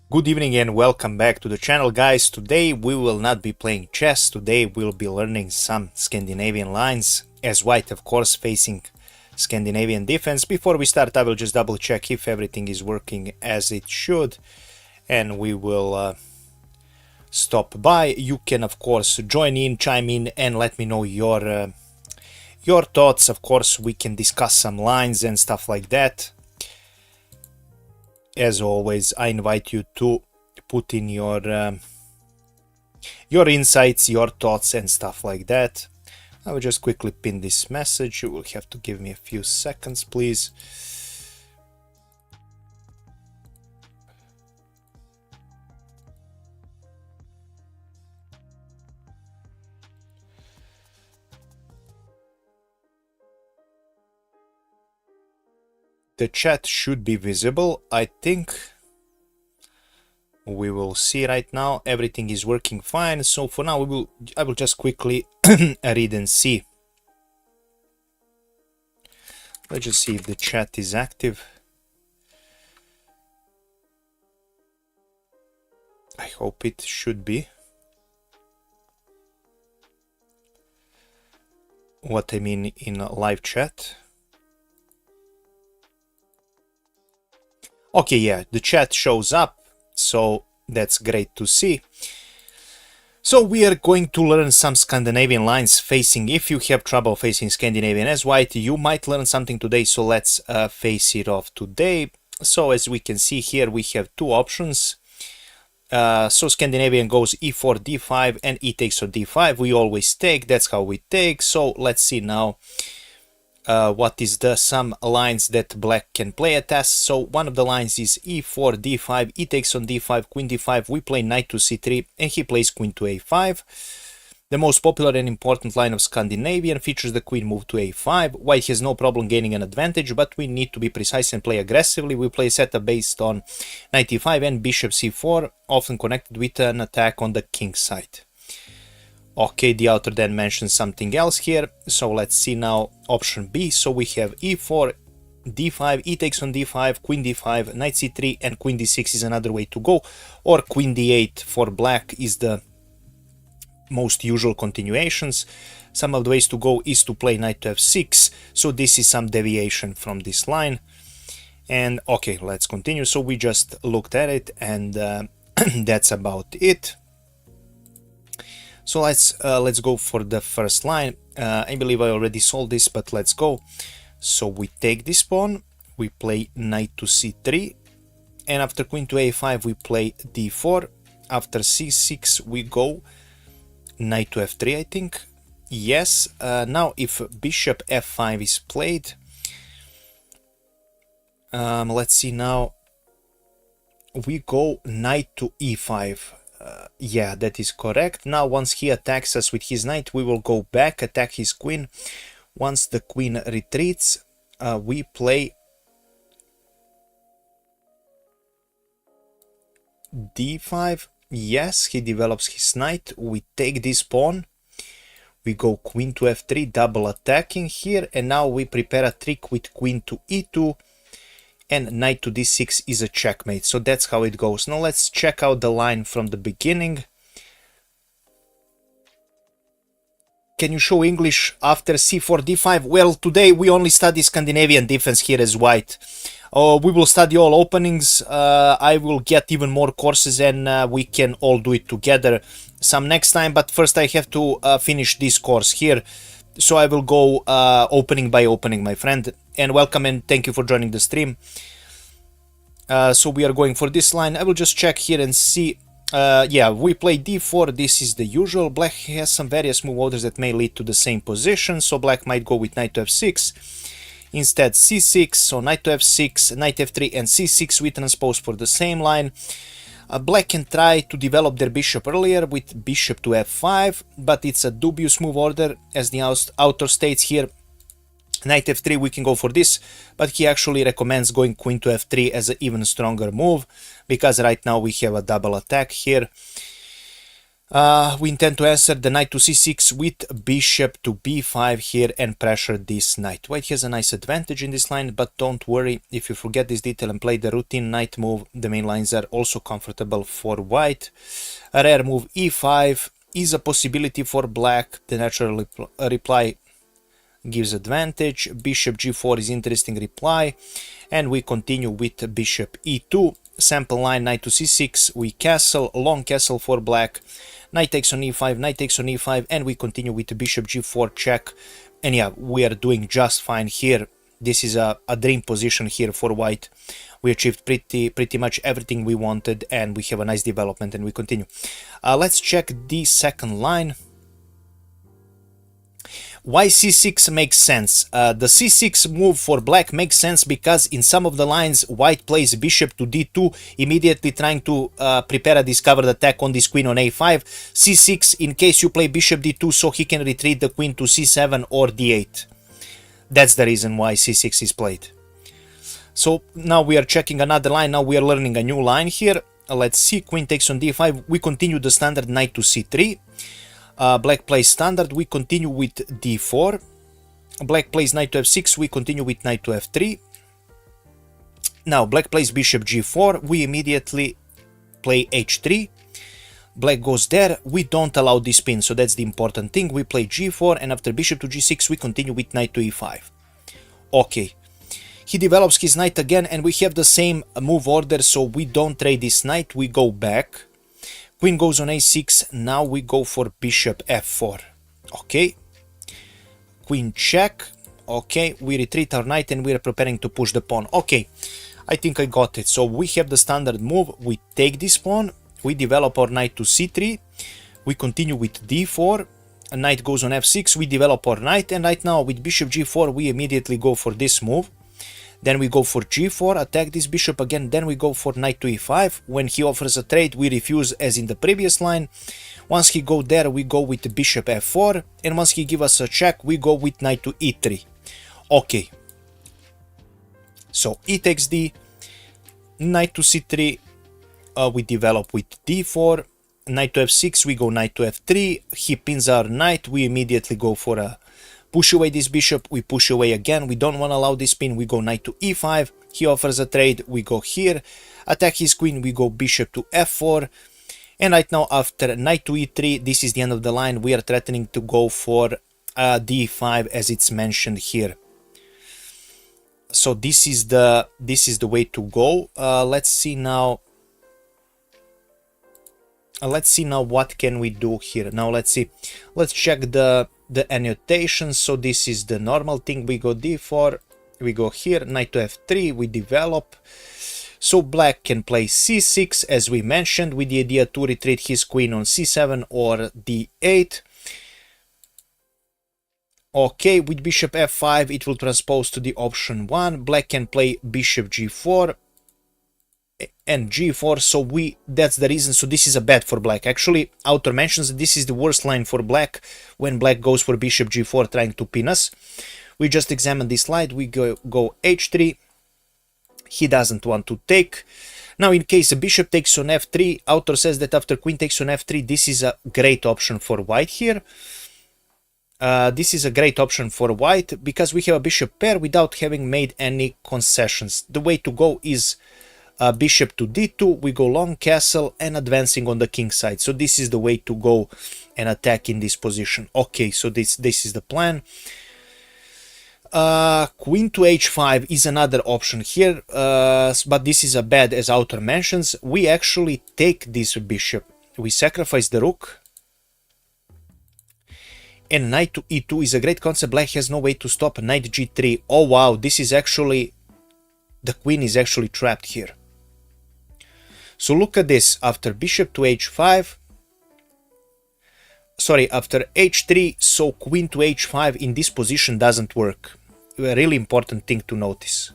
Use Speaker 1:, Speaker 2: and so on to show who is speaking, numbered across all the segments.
Speaker 1: Good evening and welcome back to the channel, guys. Today we will not be playing chess. Today we'll be learning some Scandinavian lines, as white of course facing Scandinavian defense. Before we start, I will just double check if everything is working as it should, and we will stop by. You can of course join in, chime in, and let me know your thoughts. Of course, we can discuss some lines and stuff like that. As always, I invite you to put in your insights, your thoughts, and stuff like that. I will just quickly pin this message. You will have to give me a few seconds, please. The chat should be visible, I think. We will see right now. Everything is working fine. So for now, I will just quickly read and see. Let's just see if the chat is active. I hope it should be. What I mean in live chat. Okay, yeah, the chat shows up, so that's great to see. So we are going to learn some Scandinavian lines facing. If you have trouble facing Scandinavian as white, you might learn something today, so let's face it off today. So as we can see here, we have two options. So Scandinavian goes e4, d5, and e takes on d5. We always take, that's how we take. So let's see now. What is some lines that black can play at us. So one of the lines is e4, d5, e takes on d5, queen d5, we play knight to c3, and he plays queen to a5. The most popular and important line of Scandinavian features the queen move to a5. White has no problem gaining an advantage, but we need to be precise and play aggressively. We play setup based on knight e5 and bishop c4, often connected with an attack on the king side. Okay, the author then mentions something else here, so let's see now option B. So we have e4, d5, e takes on d5, queen d5, knight c3, and queen d6 is another way to go, or queen d8 for black is the most usual continuations. Some of the ways to go is to play knight to f6, so this is some deviation from this line. And okay, let's continue. So we just looked at it, and that's about it. So let's go for the first line. I believe I already solved this, but let's go. So we take this pawn, we play knight to c3, and after queen to a5 we play d4. After c6 we go knight to f3, I think. Yes. Now if bishop f5 is played, let's see now. We go knight to e5. Yeah, that is correct. Now once he attacks us with his knight, we will go back, attack his queen. Once the queen retreats, we play d5. Yes, he develops his knight. We take this pawn. We go queen to f3, double attacking here, and now we prepare a trick with queen to e2. And knight to d6 is a checkmate. So that's how it goes. Now let's check out the line from the beginning. Can you show English after c4, d5? Well, today we only study Scandinavian defense here as white. We will study all openings. I will get even more courses, and we can all do it together some next time. But first I have to finish this course here. So I will go opening by opening, my friend. And welcome and thank you for joining the stream. So we are going for this line. I will just check here and see. Yeah, we play d4. This is the usual. Black has some various move orders that may lead to the same position. So black might go with knight to f6. Instead c6. So knight to f6, knight f3, and c6 we transpose for the same line. Black can try to develop their bishop earlier with bishop to f5, but it's a dubious move order, as the author states here. Knight f3, we can go for this, but he actually recommends going queen to f3 as an even stronger move, because right now we have a double attack here. We intend to answer the knight to c6 with bishop to b5 here and pressure this knight. White has a nice advantage in this line, but don't worry, if you forget this detail and play the routine knight move, the main lines are also comfortable for white. A rare move e5 is a possibility for black. The natural reply gives advantage. Bishop g4 is interesting reply, and we continue with bishop e2. Sample line knight to c6, we castle, long castle for black, knight takes on e5, knight takes on e5, and we continue with bishop g4 check. And yeah, we are doing just fine here. This is a dream position here for white. We achieved pretty much everything we wanted, and we have a nice development, and we continue. Let's check the second line. Why c6 makes sense? The c6 move for black makes sense because in some of the lines white plays bishop to d2, immediately trying to prepare a discovered attack on this queen on a5. c6 in case you play bishop d2 so he can retreat the queen to c7 or d8. That's the reason why c6 is played. So now we are checking another line. Now we are learning a new line here. Let's see, queen takes on d5. We continue the standard knight to c3. Black plays standard, we continue with d4. Black plays knight to f6, we continue with knight to f3. Now black plays bishop g4, we immediately play h3. Black goes there, we don't allow this spin, so that's the important thing. We play g4, and after bishop to g6 we continue with knight to e5. Okay, he develops his knight again, and we have the same move order, so we don't trade this knight, we go back. Queen goes on a6, now we go for bishop f4. Okay, queen check. Okay, we retreat our knight and we are preparing to push the pawn. Okay, I think I got it. So we have the standard move, we take this pawn, we develop our knight to c3, we continue with d4, a knight goes on f6, we develop our knight, and right now with bishop g4 we immediately go for this move. Then we go for g4, attack this bishop again, then we go for knight to e5. When he offers a trade, we refuse as in the previous line. Once he go there, we go with bishop f4, and once he give us a check, we go with knight to e3. Okay. So e takes d, knight to c3, we develop with d4, knight to f6, we go knight to f3, he pins our knight, we immediately go for a push away this bishop, we push away again, we don't want to allow this pin, we go knight to e5, he offers a trade, we go here, attack his queen, we go bishop to f4, and right now after knight to e3, this is the end of the line, we are threatening to go for d5 as it's mentioned here. So this is the way to go. Let's see now what can we do here. Now let's check the annotations. So this is the normal thing, we go d4, we go here, knight to f3, we develop. So black can play c6 as we mentioned, with the idea to retreat his queen on c7 or d8. Okay, with bishop f5 it will transpose to the option 1. Black can play bishop g4 and g4, so that's the reason. So this is a bet for black. Actually, author mentions that this is the worst line for black when black goes for bishop g4 trying to pin us. We just examine this slide, we go h3, he doesn't want to take. Now in case a bishop takes on f3, author says that after queen takes on f3, this is a great option for white here. This is a great option for white because we have a bishop pair without having made any concessions. The way to go is bishop to d2, we go long castle and advancing on the king side. So this is the way to go and attack in this position. Okay, so this is the plan. Queen to h5 is another option here, but this is a bad as author mentions. We actually take this bishop, we sacrifice the rook, and knight to e2 is a great concept. Black has no way to stop. Knight g3. Oh wow, this is actually, the queen is actually trapped here. So look at this, after bishop to h5, sorry, after h3, so queen to h5 in this position doesn't work. A really important thing to notice.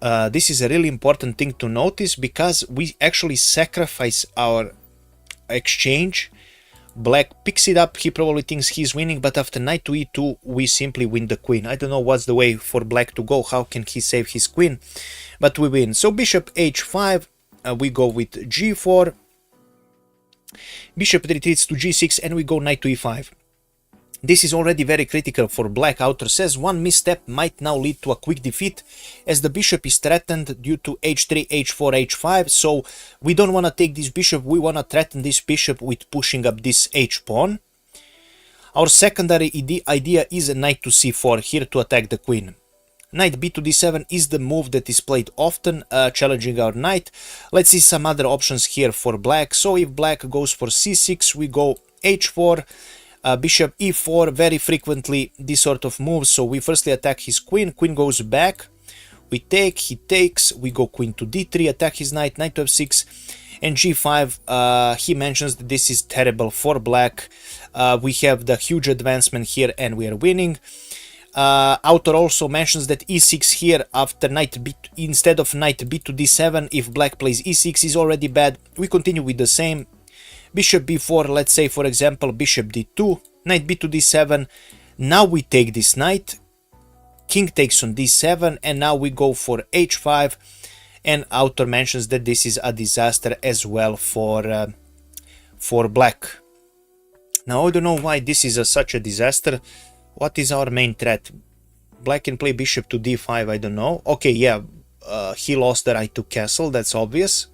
Speaker 1: This is a really important thing to notice because we actually sacrifice our exchange. Black picks it up, he probably thinks he's winning, but after knight to e2, we simply win the queen. I don't know what's the way for black to go, how can he save his queen, but we win. So bishop h5, we go with g4, Bishop retreats to g6 and we go knight to e5. This is already very critical for black. Author says one misstep might now lead to a quick defeat as the bishop is threatened due to h3, h4, h5. So we don't want to take this bishop, we want to threaten this bishop with pushing up this h-pawn. Our secondary idea is a knight to c4 here to attack the queen. Knight b to d7 is the move that is played often, challenging our knight. Let's see some other options here for black. So if black goes for c6, we go h4, bishop e4, very frequently this sort of moves. So we firstly attack his queen, queen goes back, we take, he takes, we go queen to d3, attack his knight, knight to f6, and g5. He mentions that this is terrible for black. We have the huge advancement here and we are winning. Author also mentions that e6 here after knight b, instead of knight b to d7, if black plays e6 is already bad. We continue with the same. Bishop b4, let's say for example bishop d2, knight b to d7. Now we take this knight, king takes on d7, and now we go for h5. And author mentions that this is a disaster as well for black. Now I don't know why this is such a disaster. What is our main threat? Black can play bishop to d5, I don't know. Okay, yeah, he lost the right to castle, that's obvious.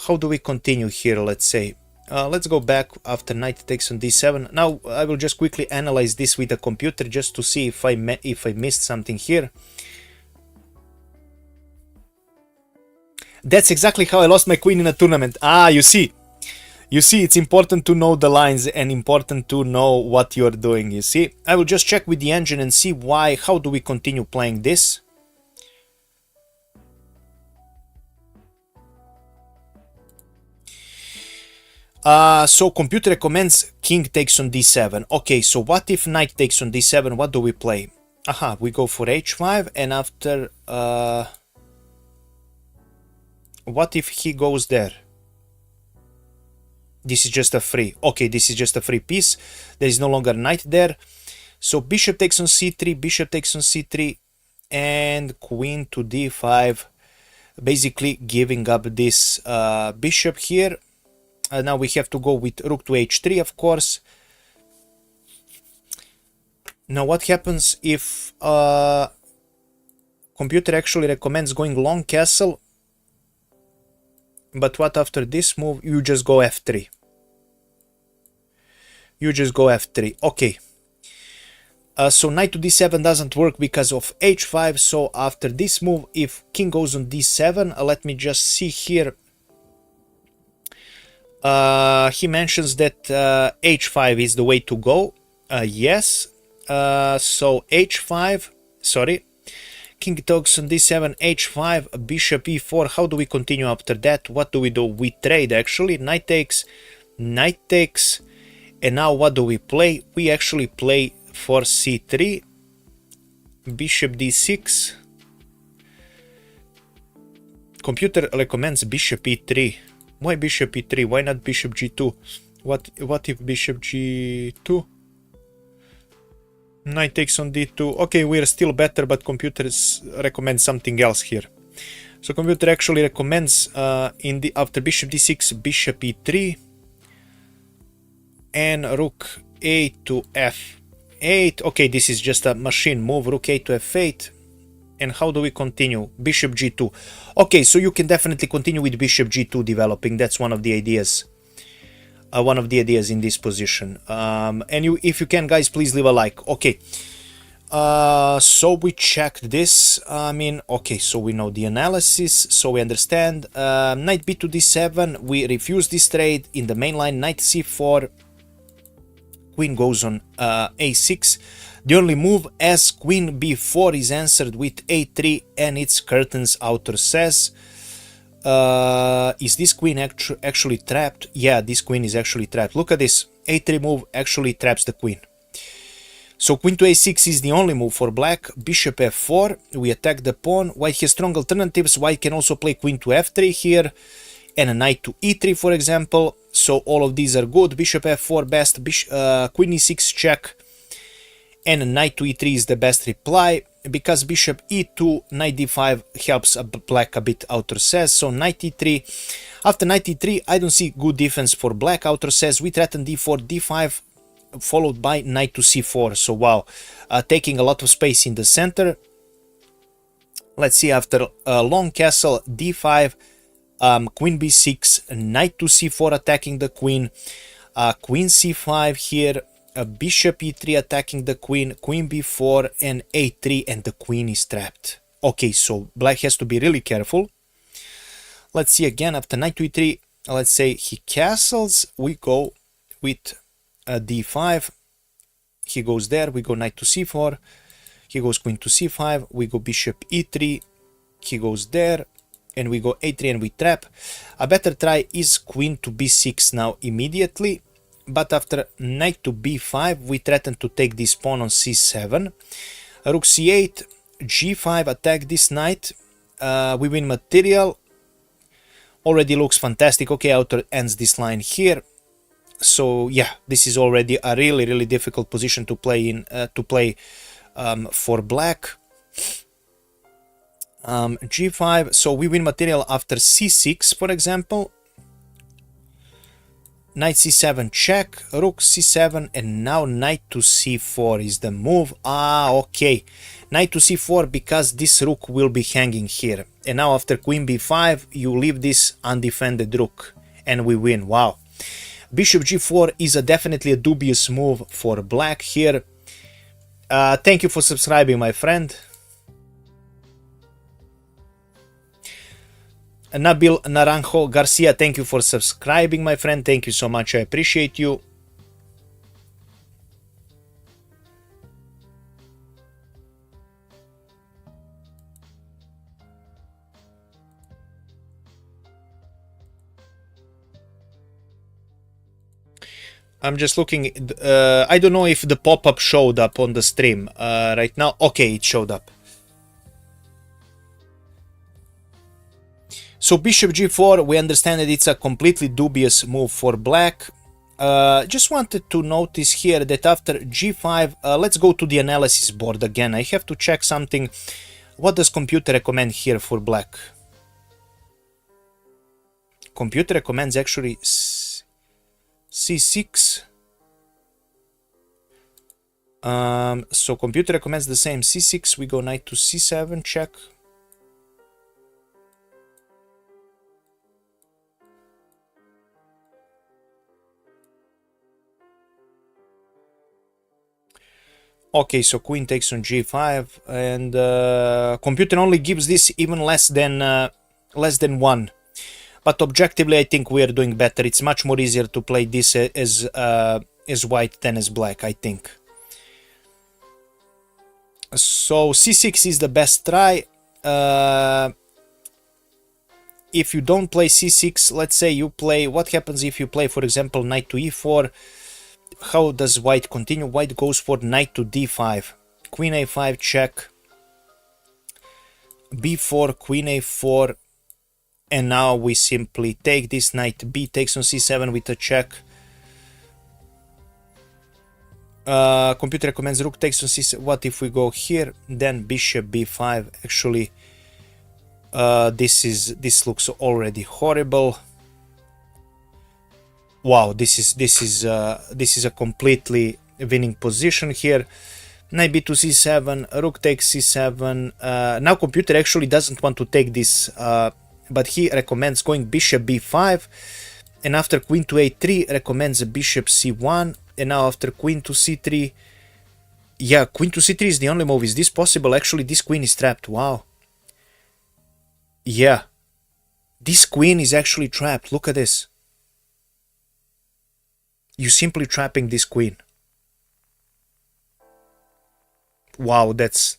Speaker 1: How do we continue here, let's say? Let's go back after knight takes on d7. Now I will just quickly analyze this with a computer just to see if I missed something here. That's exactly how I lost my queen in a tournament. Ah, you see. You see, it's important to know the lines and important to know what you're doing, you see. I will just check with the engine and see why, how do we continue playing this. So computer recommends king takes on d7. Okay, so what if knight takes on d7? What do we play? Aha, we go for h5 and after... what if he goes there? This is just a free. Okay, this is just a free piece. There is no longer knight there. So bishop takes on c3, bishop takes on c3, and queen to d5. Basically giving up this bishop here. Now we have to go with rook to h3, of course. Now what happens if computer actually recommends going long castle? But what after this move? You just go f3. You just go f3. Okay. So knight to d7 doesn't work because of h5. So after this move, if king goes on d7, let me just see here. He mentions that h5 is the way to go. Yes. So h5. Sorry. King takes on d7, h5, bishop e4. How do we continue after that? What do we do? We trade actually. Knight takes, and now what do we play? We actually play for c3, bishop d6. Computer recommends bishop e3. Why bishop e3? Why not bishop g2? What if bishop g2? Knight takes on d2. Okay, we're still better, but computers recommend something else here. So computer actually recommends after bishop d6, bishop e3, and rook a to f8. Okay, this is just a machine move. Rook a to f8. And how do we continue? Bishop g2. Okay, so you can definitely continue with bishop g2 developing. That's one of the ideas. One of the ideas in this position. And if you can, guys, please leave a like. Okay. So we checked this. I mean, okay, so we know the analysis, so we understand. Knight b to d7, we refuse this trade. In the main line, knight c4, queen goes on a6. The only move as queen b4 is answered with a3 and it's curtains, author says. Is this queen actually trapped? Yeah, this queen is actually trapped. Look at this. a3 move actually traps the queen. So queen to a6 is the only move for black. Bishop f4. We attack the pawn. White has strong alternatives. White can also play queen to f3 here. And a knight to e3, for example. So all of these are good. Bishop f4 best. Queen e6 check. And a knight to e3 is the best reply. because bishop e2, knight d5 helps black a bit, author says. So knight e3. After knight e3, I don't see good defense for black, author says. We threaten d4, d5, followed by knight to c4. So wow, taking a lot of space in the center. Let's see, after long castle, d5, queen b6, knight to c4 attacking the queen, queen c5 here, bishop e3 attacking the queen, queen b4 and a3, and the queen is trapped. Okay, so black has to be really careful. Let's see again, after knight to e3, let's say he castles, we go with d5, he goes there, we go knight to c4, he goes queen to c5, we go bishop e3, he goes there, and we go a3 and we trap. A better try is queen to b6 now immediately, but after knight to b5, we threaten to take this pawn on c7, rook c8, g5, attack this knight, we win material, already looks fantastic. Okay, author ends this line here. So yeah, this is already a really difficult position to play in, for black. g5, so we win material after c6, for example. Knight c7 check, rook c7, and now knight to c4 is the move. Okay, knight to c4 because this rook will be hanging here. And now after queen b5, you leave this undefended rook, and we win. Wow. Bishop g4 is definitely a dubious move for black here. Thank you for subscribing, my friend. Nabil Naranjo Garcia, thank you for subscribing, my friend. Thank you so much. I appreciate you. I'm just looking. I don't know if the pop-up showed up on the stream right now. Okay, it showed up. So bishop g4, we understand that it's a completely dubious move for black. Just wanted to notice here that after g5, let's go to the analysis board again. I have to check something. What does computer recommend here for black? Computer recommends actually c6. So computer recommends the same c6. We go knight to c7, check. Okay, so queen takes on g5, and computer only gives this even less than 1. But objectively, I think we are doing better. It's much more easier to play this as white than as black, I think. So c6 is the best try. If you don't play c6, let's say you play, what happens if you play, for example, knight to e4? How does white continue? White goes for knight to d5, queen a5 check, b4, queen a4, and now we simply take this. Knight b takes on c7 with a check. Computer recommends rook takes on c7. What if we go here? Then bishop b5. Actually, this looks already horrible. Wow, this is a completely winning position here. Knight b to c7, rook takes c7. Now computer actually doesn't want to take this, but he recommends going bishop b5, and after queen to a3 recommends a bishop c1, and now after queen to c3, yeah, queen to c3 is the only move. Is this possible? Actually, this queen is trapped. Wow. Yeah, this queen is actually trapped. Look at this. You simply trapping this queen. Wow, that's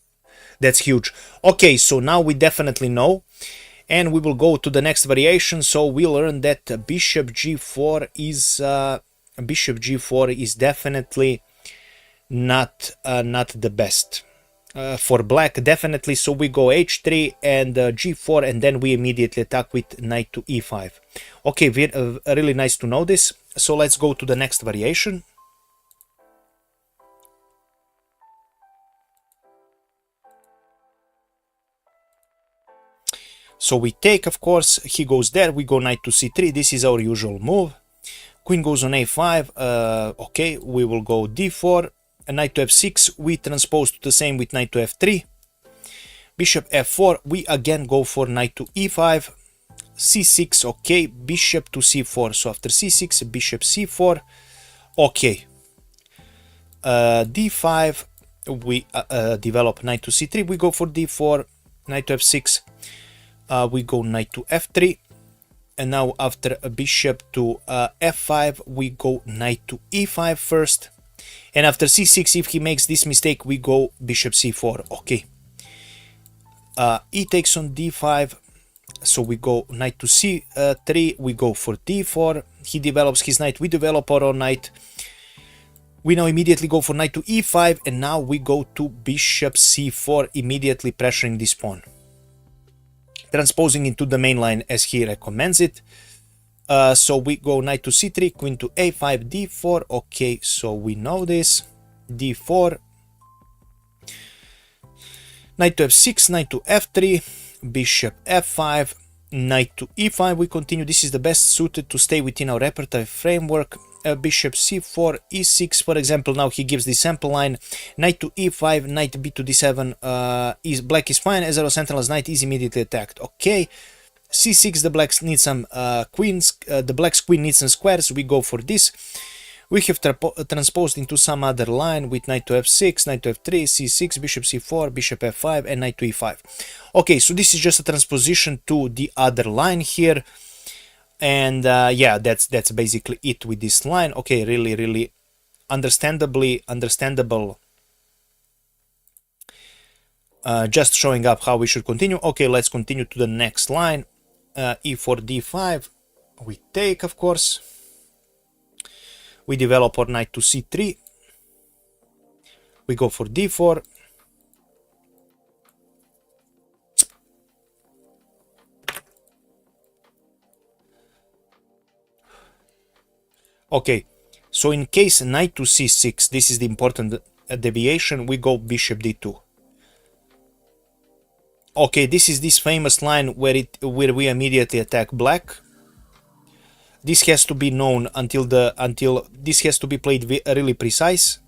Speaker 1: huge. Okay, so now we definitely know, and we will go to the next variation. So we learn that bishop g4 is definitely not the best for black, definitely. So we go h3 and g4, and then we immediately attack with knight to e5. Okay, really nice to know this. So let's go to the next variation. So we take, of course, he goes there, we go knight to c3, this is our usual move. Queen goes on a5, okay, we will go d4, and knight to f6, we transpose to the same with knight to f3. Bishop f4, we again go for knight to e5, c6, okay, bishop to c4, so after c6, bishop c4, okay. D5, we develop knight to c3, we go for d4, knight to f6, we go knight to f3, and now after a bishop to f5, we go knight to e5 first, and after c6, if he makes this mistake, we go bishop c4, okay. E takes on d5, so we go knight to c3, we go for d4, he develops his knight, we develop our own knight. We now immediately go for knight to e5, and now we go to bishop c4, immediately pressuring this pawn. Transposing into the main line as he recommends it. So we go knight to c3, queen to a5, d4, okay, so we know this, d4, knight to f6, knight to f3, bishop f5, knight to e5, we continue, this is the best suited to stay within our repertoire framework. Bishop c4, e6, for example, now he gives the sample line, knight to e5, knight b to d7, black is fine, as our sentinel's knight is immediately attacked, okay. C6, the blacks need some queens, the black's queen needs some squares, we go for this. We have transposed into some other line with knight to f6, knight to f3, c6, bishop c4, bishop f5, and knight to e5. Okay, so this is just a transposition to the other line here. And yeah, that's basically it with this line. Okay, really understandable. Just showing up how we should continue. Okay, let's continue to the next line. E4, d5. We take, of course. We develop our knight to c3. We go for d4. Okay, so in case knight to c6, this is the important deviation, we go bishop d2. Okay, this is this famous line where we immediately attack black. This has to be known until this has to be played really precise.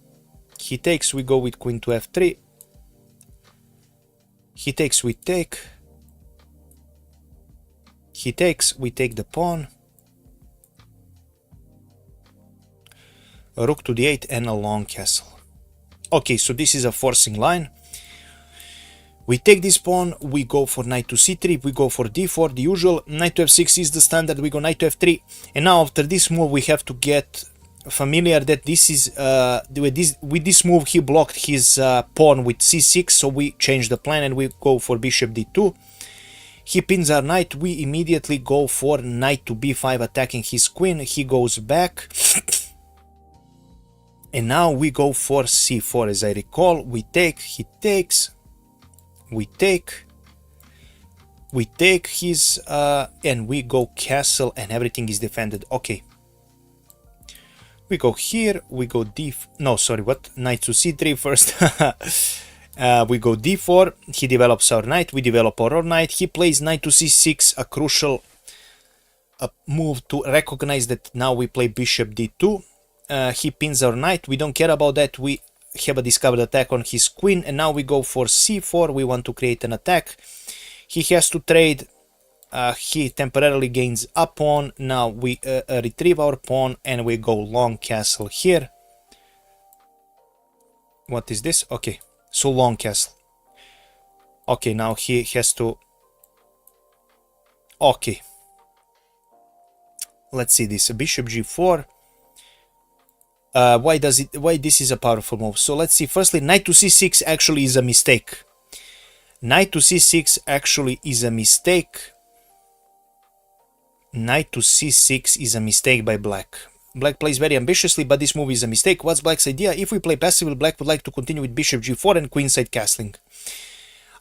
Speaker 1: He takes, we go with queen to f3. He takes, we take. He takes, we take the pawn. Rook to d8 and a long castle. Okay, so this is a forcing line. We take this pawn, we go for knight to c3, we go for d4, the usual. Knight to f6 is the standard, we go knight to f3. And now after this move, we have to get familiar that this is with this move he blocked his pawn with c6, so we change the plan and we go for bishop d2. He pins our knight, we immediately go for knight to b5, attacking his queen. He goes back. And now we go for c4, as I recall. We take, he takes, we take his, and we go castle, and everything is defended. Okay. We go here, we go knight to c3 first. We go d4, he develops our knight, we develop our own knight. He plays knight to c6, a crucial move to recognize that now we play bishop d2. He pins our knight, we don't care about that, we have a discovered attack on his queen, and now we go for c4, we want to create an attack. He has to trade, he temporarily gains a pawn, now we retrieve our pawn and we go long castle here. What is this? Okay, so long castle. Okay, now he has to... Okay. Let's see this, bishop g4. Why this is a powerful move? So let's see. Firstly, knight to c6 actually is a mistake. Knight to c6 actually is a mistake. Knight to c6 is a mistake by black. Black plays very ambitiously, but this move is a mistake. What's black's idea? If we play passively, black would like to continue with bishop g4 and queenside castling.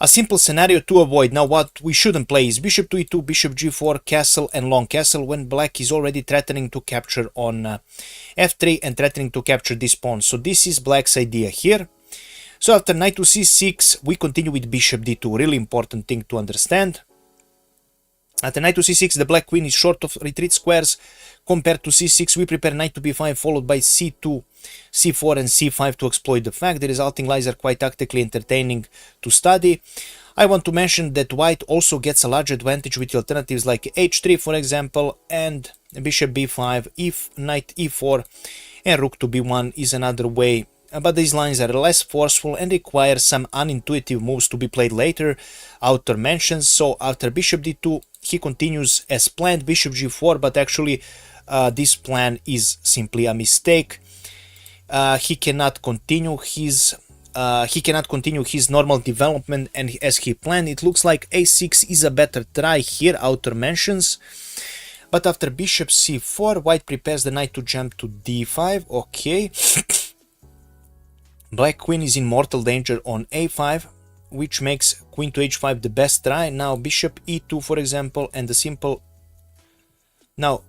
Speaker 1: A simple scenario to avoid. Now what we shouldn't play is bishop to e2, bishop g4, castle and long castle when black is already threatening to capture on f3 and threatening to capture this pawn. So this is black's idea here. So after knight to c6, we continue with bishop d2. Really important thing to understand. After knight to c6, the black queen is short of retreat squares. Compared to c6, we prepare knight to b5, followed by c2, c4, and c5 to exploit the fact. The resulting lines are quite tactically entertaining to study. I want to mention that white also gets a large advantage with alternatives like h3, for example, and bishop b5, if knight e4, and rook to b1 is another way. But these lines are less forceful and require some unintuitive moves to be played later, outer mentions. So after bishop d2, he continues as planned, bishop g4, but actually this plan is simply a mistake. He cannot continue his normal development, and as he planned, it looks like a6 is a better try here, outer mentions. But after bishop c4, white prepares the knight to jump to d5. Okay. Black queen is in mortal danger on a5, which makes queen to h5 the best try. Now bishop e2, for example, and the simple... Now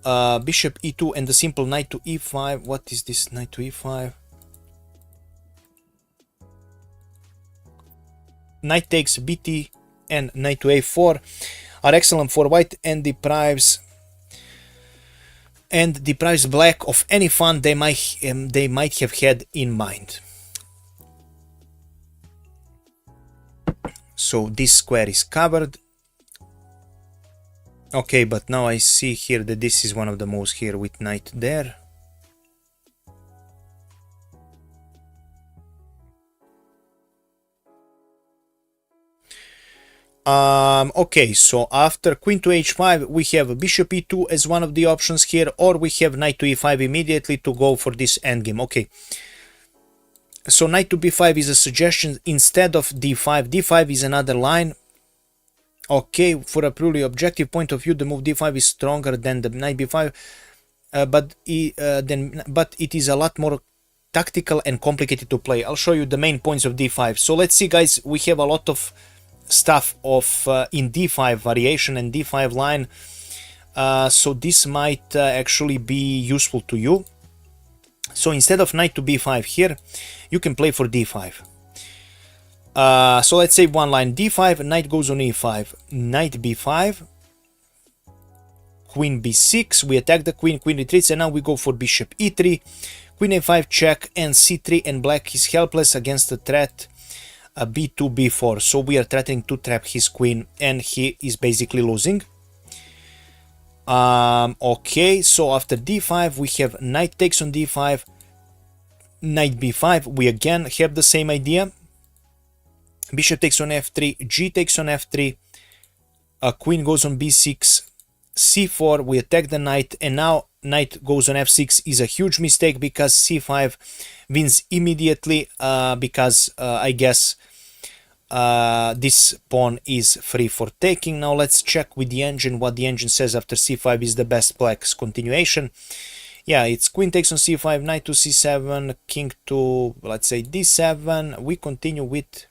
Speaker 1: bishop e2 and the simple knight to e5. What is this knight to e5? Knight takes bt and knight to a4 are excellent for white and deprives black of any fun they might have had in mind. So this square is covered. Okay, but now I see here that this is one of the moves here with knight there. Okay, so after queen to h5, we have bishop e2 as one of the options here, or we have knight to e5 immediately to go for this endgame. Okay. So knight to b5 is a suggestion instead of d5. d5 is another line. Okay, for a purely objective point of view, the move d5 is stronger than the knight b5, but it is a lot more tactical and complicated to play. I'll show you the main points of d5. So let's see, guys, we have a lot of stuff in d5 variation and d5 line. So this might actually be useful to you. So instead of knight to b5 here, you can play for d5. So let's say one line d5, knight goes on e5, knight b5, queen b6, we attack the queen, queen retreats, and now we go for bishop e3, queen a5 check, and c3, and black is helpless against the threat b2, b4. So we are threatening to trap his queen, and he is basically losing. Okay, so after d5 we have knight takes on d5, knight b5. We again have the same idea. Bishop takes on f3, g takes on f3, queen goes on b6, c4, we attack the knight, and now knight goes on f6 is a huge mistake because c5 wins immediately, because I guess this pawn is free for taking. Now let's check with the engine what the engine says after c5 is the best black's continuation. Yeah, it's queen takes on c5, knight to c7, king to, let's say, d7. We continue with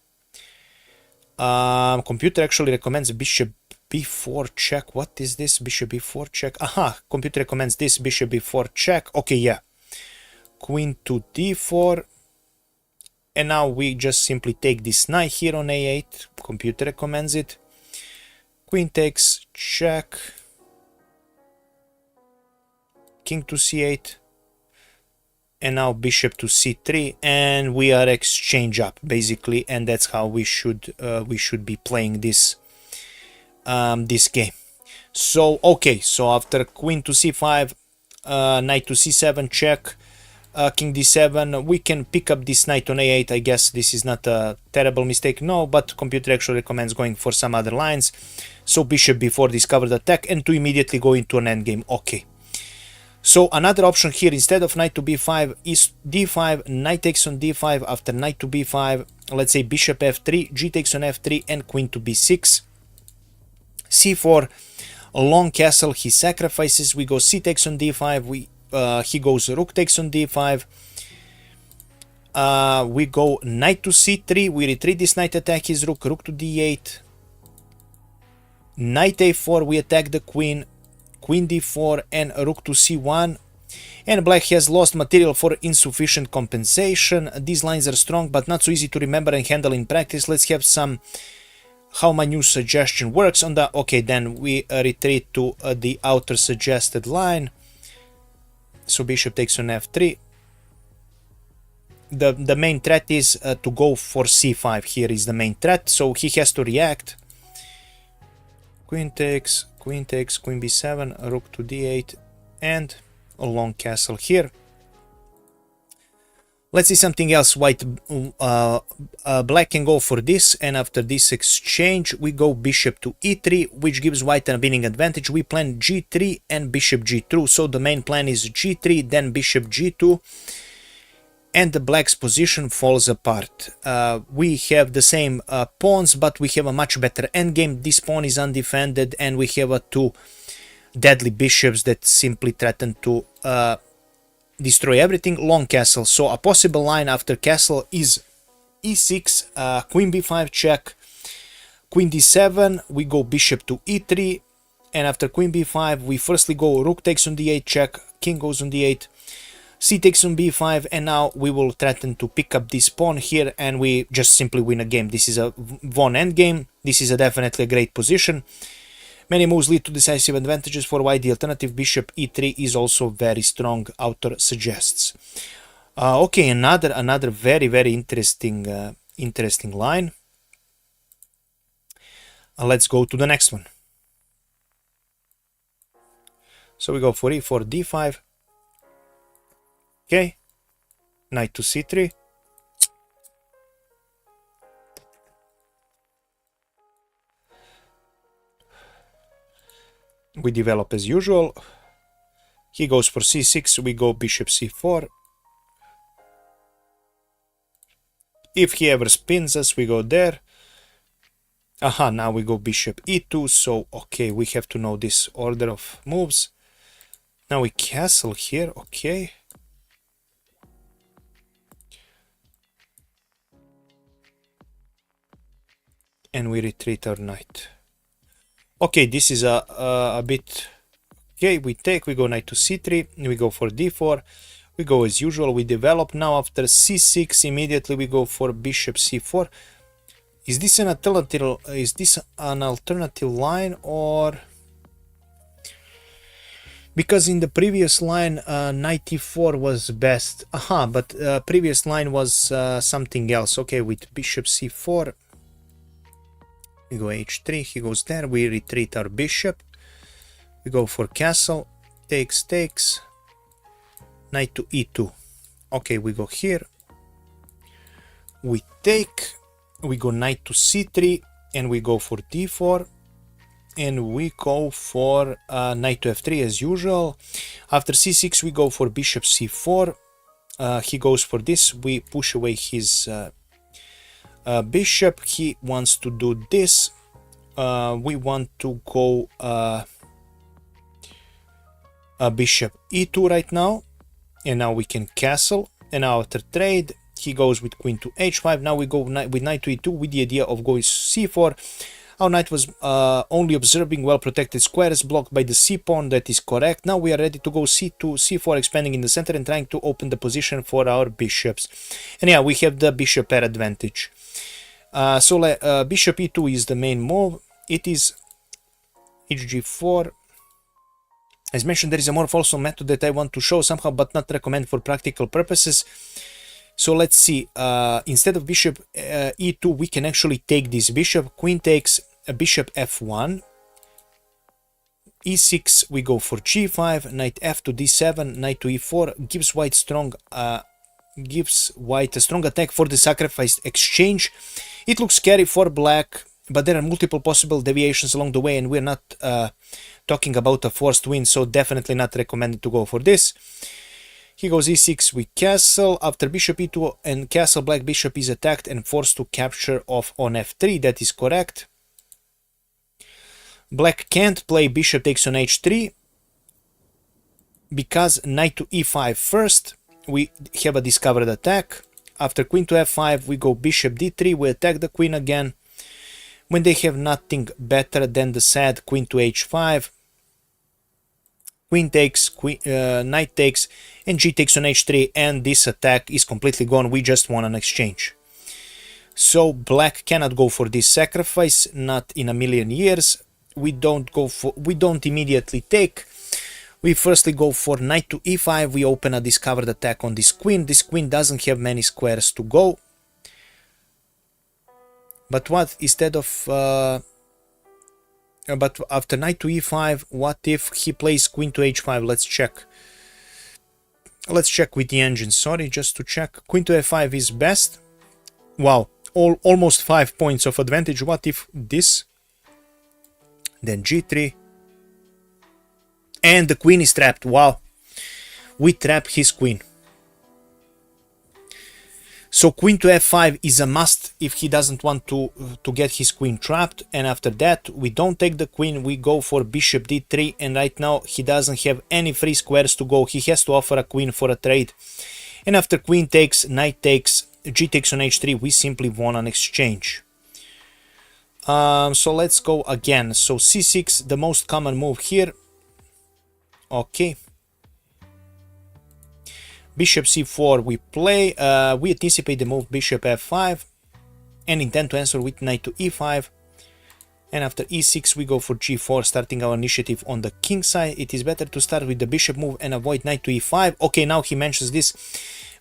Speaker 1: computer actually recommends bishop b4 check. What is this? Bishop b4 check. Aha, computer recommends this, bishop b4 check. Okay, yeah, queen to d4. And now we just simply take this knight here on a8. Computer recommends it. Queen takes, check. King to c8. And now bishop to c3. And we are exchange up, basically. And that's how we should be playing this this game. So, okay. So after queen to c5, knight to c7, check. King d7, we can pick up this knight on a8. I guess this is not a terrible mistake, no, but computer actually recommends going for some other lines. So bishop b4, discover the attack, and to immediately go into an endgame. Okay. So another option here, instead of knight to b5, is d5, knight takes on d5. After knight to b5, let's say bishop f3, g takes on f3, and queen to b6. c4, a long castle, he sacrifices. We go c takes on d5, he goes rook takes on d5. We go knight to c3. We retreat this knight, attack his rook. Rook to d8. Knight a4. We attack the queen. Queen d4 and rook to c1. And black has lost material for insufficient compensation. These lines are strong but not so easy to remember and handle in practice. Let's have some how my new suggestion works on the... Okay, then we retreat to the outer suggested line. So bishop takes on f3. The main threat is to go for c5. Here is the main threat, so he has to react. Queen takes, queen b7, rook to d8, and a long castle here. Let's see something else. White, black can go for this, and after this exchange, we go bishop to e3, which gives white a winning advantage. We plan g3 and bishop g2, so the main plan is g3, then bishop g2, and the black's position falls apart. We have the same pawns, but we have a much better endgame. This pawn is undefended, and we have two deadly bishops that simply threaten to destroy everything. Long castle. So a possible line after castle is e6, queen b5 check, queen d7, we go bishop to e3, and after queen b5 we firstly go rook takes on d8 check, king goes on d8, c takes on b5, and now we will threaten to pick up this pawn here, and we just simply win a game. This is a von endgame. This is definitely a great position. Many moves lead to decisive advantages for white. The alternative bishop e3 is also very strong, author suggests. Okay, another very interesting line. Let's go to the next one. So we go for e4, d5. Okay, knight to c3. We develop as usual. He goes for c6, we go bishop c4. If he ever spins us, we go there. Aha, now we go bishop e2, so okay, we have to know this order of moves. Now we castle here, okay. And we retreat our knight. Okay, this is a bit... Okay, we go knight to c3, we go for d4, we go as usual, we develop. Now after c6, immediately we go for bishop c4. Is this an alternative line, or... Because in the previous line, knight e4 was best. Aha, but previous line was something else. Okay, with bishop c4, we go h3, he goes there, we retreat our bishop, we go for castle, takes, knight to e2. Okay, we go here, we take, we go knight to c3, and we go for d4, and we go for knight to f3 as usual. After c6, we go for bishop c4, he goes for this, we push away his bishop, he wants to do this, we want to go bishop e2 right now, and now we can castle, and now after trade, he goes with queen to h5, now we go with knight to e2 with the idea of going c4. Our knight was only observing well-protected squares blocked by the c-pawn, that is correct. Now we are ready to go c2, c4, expanding in the center and trying to open the position for our bishops. And yeah, we have the bishop pair advantage. So bishop e2 is the main move. It is hg4. As mentioned, there is a more fulsome method that I want to show somehow, but not recommend for practical purposes. So let's see, instead of bishop e2, we can actually take this bishop. Queen takes a bishop f1, e6, we go for g5, knight f to d7, knight to e4, gives white a strong attack for the sacrificed exchange. It looks scary for black, but there are multiple possible deviations along the way, and we're not talking about a forced win, so definitely not recommended to go for this. He goes e6, we castle. After bishop e2 and castle, black bishop is attacked and forced to capture off on f3. That is correct. Black can't play bishop takes on h3 because knight to e5 first. We have a discovered attack. After queen to f5, we go bishop d3. We attack the queen again. When they have nothing better than the sad queen to h5, queen takes, knight takes, and g takes on h3, and this attack is completely gone. We just won an exchange. So black cannot go for this sacrifice, not in a million years. We don't immediately take. We firstly go for knight to e5. We open a discovered attack on this queen. This queen doesn't have many squares to go. But what instead of but after knight to e5, what if he plays queen to h5? Let's check. Let's check with the engine. Sorry, just to check. Queen to f5 is best. Wow, almost 5 points of advantage. What if this? Then g3. And the queen is trapped. Wow. We trap his queen. So queen to f5 is a must if he doesn't want to get his queen trapped. And after that, we don't take the queen. We go for bishop d3. And right now, he doesn't have any free squares to go. He has to offer a queen for a trade. And after queen takes, knight takes, g takes on h3, we simply won an exchange. So let's go again. So c6, the most common move here. Okay. Bishop c4 we play. We anticipate the move bishop f5 and intend to answer with knight to e5. And after e6 we go for g4, starting our initiative on the king side. It is better to start with the bishop move and avoid knight to e5. Okay, now he mentions this.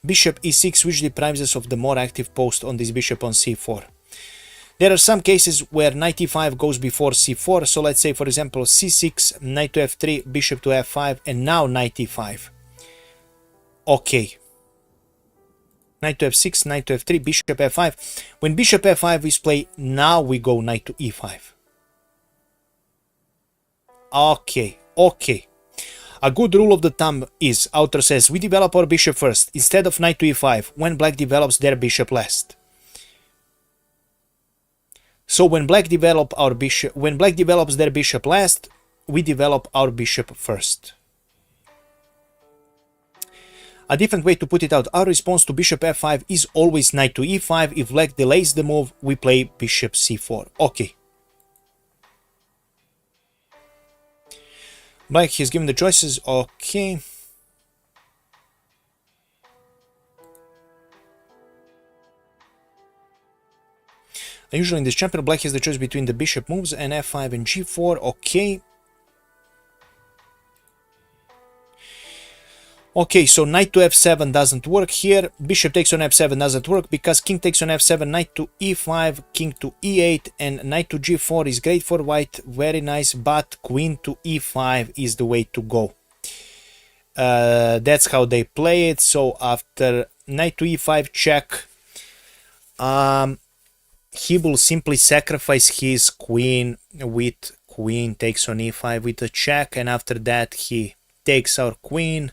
Speaker 1: Bishop e6, which deprives us of the more active post on this bishop on c4. There are some cases where knight e5 goes before c4. So let's say, for example, c6, knight to f3, bishop to f5, and now knight e5. Okay. Knight to f6, knight to f3, bishop f5. When bishop f5 is played, now we go knight to e5. Okay, okay. A good rule of the thumb is, author says, we develop our bishop first, instead of knight to e5, when black develops their bishop last. So when black develops their bishop last, we develop our bishop first. A different way to put it out, our response to bishop f5 is always knight to e5. If black delays the move, we play bishop c4. Okay. Black has given the choices. Okay. Usually in this chapter, black has the choice between the bishop moves and f5 and g4. Okay. Okay, so knight to f7 doesn't work here. Bishop takes on f7 doesn't work because king takes on f7, knight to e5, king to e8, and knight to g4 is great for white, very nice, but queen to e5 is the way to go. That's how they play it. So after knight to e5 check, he will simply sacrifice his queen with queen takes on e5 with a check, and after that he takes our queen.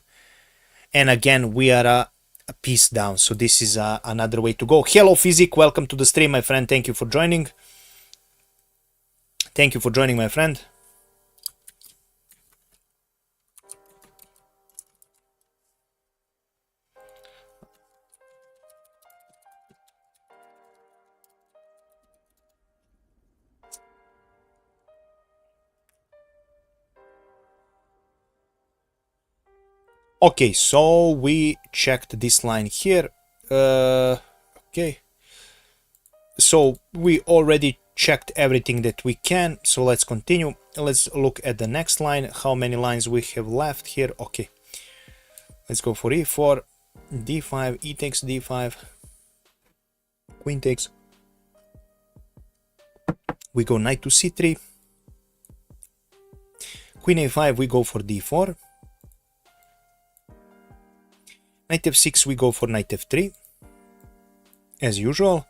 Speaker 1: And again, we are a piece down. So this is another way to go. Hello, Physic. Welcome to the stream, my friend. Thank you for joining. Thank you for joining, my friend. Okay, so we checked this line here. Okay. So we already checked everything that we can. So let's continue. Let's look at the next line. How many lines we have left here? Okay. Let's go for e4, d5, e takes d5, queen takes. We go knight to c3. Queen a5, we go for d4. Knight f6, we go for knight f3, as usual.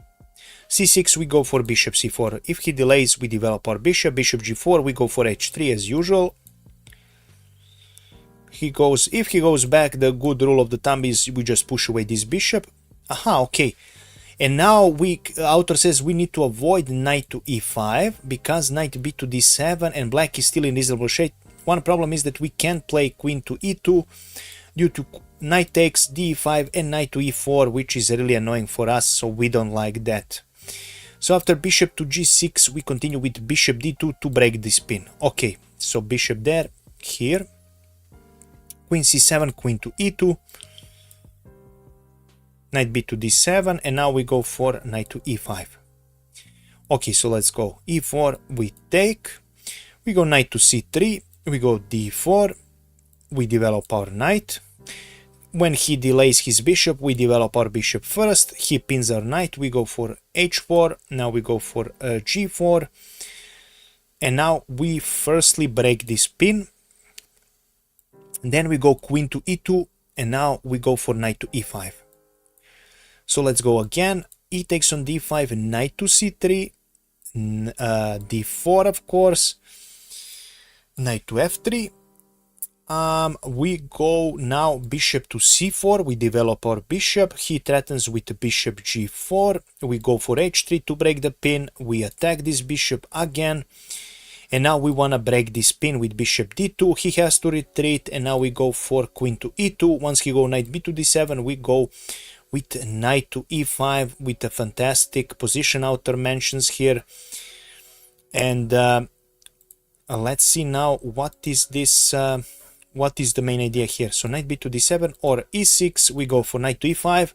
Speaker 1: c6, we go for bishop c4. If he delays, we develop our bishop. Bishop g4, we go for h3, as usual. If he goes back, the good rule of the thumb is we just push away this bishop. Aha, okay. And now author says we need to avoid knight to e5 because knight b to d7 and black is still in reasonable shape. One problem is that we can't play queen to e2 due to knight takes d5 and knight to e4, which is really annoying for us, so we don't like that. So after bishop to g6, we continue with bishop d2 to break this pin. Okay, so bishop there, here. Queen c7, queen to e2. Knight b to d7, and now we go for knight to e5. Okay, so let's go e4, we take, we go knight to c3, we go d4, we develop our knight. When he delays his bishop, we develop our bishop first. He pins our knight, we go for h4, now we go for g4, and now we firstly break this pin, then we go queen to e2, and now we go for knight to e5. So let's go again, e takes on d5, knight to c3, d4 of course, knight to f3. We go now bishop to c4, we develop our bishop, he threatens with bishop g4, we go for h3 to break the pin, we attack this bishop again, and now we want to break this pin with bishop d2, he has to retreat, and now we go for queen to e2, once he go knight b to d7, we go with knight to e5 with a fantastic position outer mentions here, and let's see now what is this, what is the main idea here. So knight b to d7 or e6, we go for knight to e5.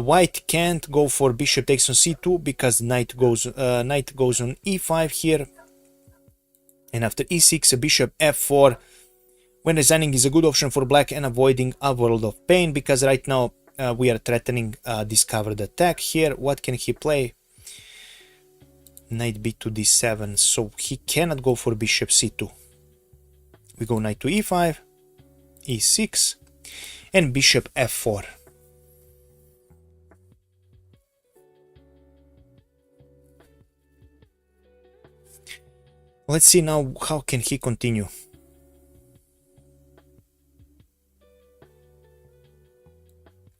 Speaker 1: White can't go for bishop takes on c2 because knight goes on e5 here, and after e6 bishop f4 when resigning is a good option for black and avoiding a world of pain, because right now we are threatening discovered attack here. What can he play? Knight b to d7, so he cannot go for bishop c2. We go knight to e5, e6, and bishop f4. Let's see now how can he continue.